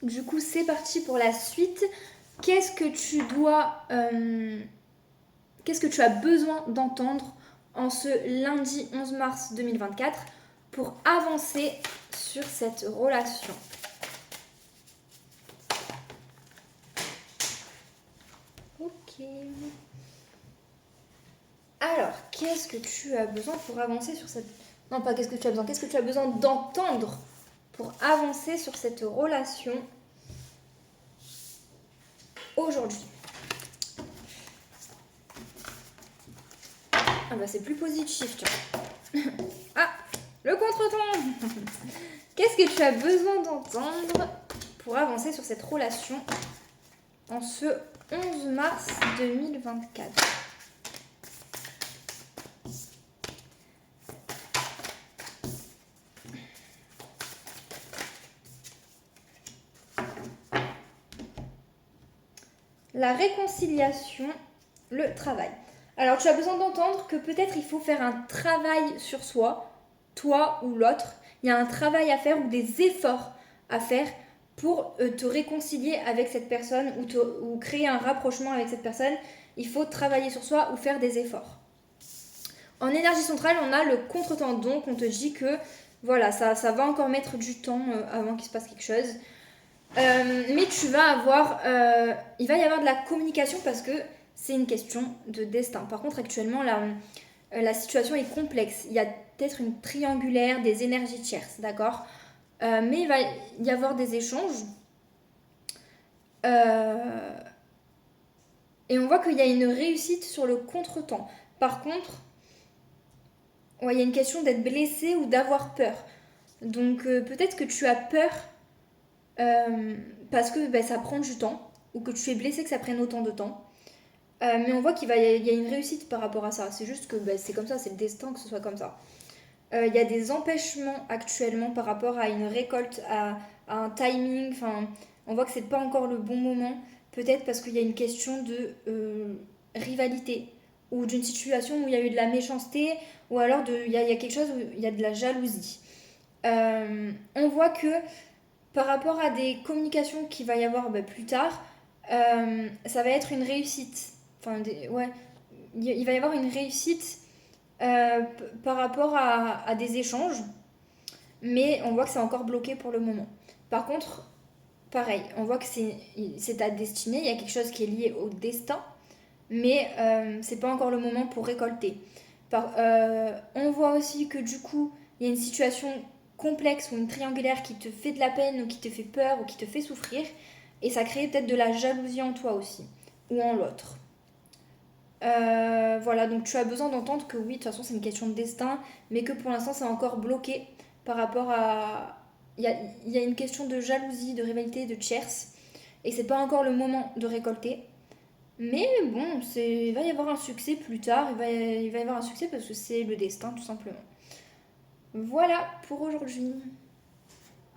Du coup, c'est parti pour la suite. Qu'est-ce que tu dois... qu'est-ce que tu as besoin d'entendre en ce lundi 11 mars 2024 pour avancer sur cette relation? Ok. Alors, qu'est-ce que tu as besoin pour avancer sur cette... Non, pas qu'est-ce que tu as besoin. Qu'est-ce que tu as besoin d'entendre pour avancer sur cette relation aujourd'hui? Ah bah c'est plus positif, tiens. Ah, le contretemps. Qu'est-ce que tu as besoin d'entendre pour avancer sur cette relation en ce 11 mars 2024? La réconciliation, le travail. Alors tu as besoin d'entendre que peut-être il faut faire un travail sur soi, toi ou l'autre. Il y a un travail à faire ou des efforts à faire pour te réconcilier avec cette personne ou créer un rapprochement avec cette personne. Il faut travailler sur soi ou faire des efforts. En énergie centrale, on a le contretemps, donc on te dit que voilà, ça va encore mettre du temps avant qu'il se passe quelque chose. Mais tu vas avoir, il va y avoir de la communication parce que c'est une question de destin. Par contre, actuellement, la situation est complexe. Il y a peut-être une triangulaire, des énergies tierces, d'accord? Mais il va y avoir des échanges. Et on voit qu'il y a une réussite sur le contretemps. Par contre, ouais, il y a une question d'être blessé ou d'avoir peur. Donc peut-être que tu as peur parce que bah, ça prend du temps ou que tu es blessé que ça prenne autant de temps. Mais on voit y a une réussite par rapport à ça. C'est juste que bah, c'est comme ça, c'est le destin que ce soit comme ça. Il y a des empêchements actuellement par rapport à une récolte, à un timing. Enfin, on voit que c'est pas encore le bon moment. Peut-être parce qu'il y a une question de rivalité ou d'une situation où il y a eu de la méchanceté ou alors il y a quelque chose où il y a de la jalousie. On voit que par rapport à des communications qu'il va y avoir bah, plus tard, ça va être une réussite. Enfin, ouais, il va y avoir une réussite par rapport à des échanges, mais on voit que c'est encore bloqué pour le moment. Par contre, pareil, on voit que c'est ta destinée, il y a quelque chose qui est lié au destin, mais c'est pas encore le moment pour récolter. On voit aussi que du coup, il y a une situation complexe ou une triangulaire qui te fait de la peine ou qui te fait peur ou qui te fait souffrir, et ça crée peut-être de la jalousie en toi aussi, ou en l'autre. Voilà, donc tu as besoin d'entendre que oui, de toute façon, c'est une question de destin, mais que pour l'instant, c'est encore bloqué par rapport à. Il y a une question de jalousie, de rivalité, de tierce, et c'est pas encore le moment de récolter. Mais bon, il va y avoir un succès plus tard, il va y avoir un succès parce que c'est le destin, tout simplement. Voilà pour aujourd'hui.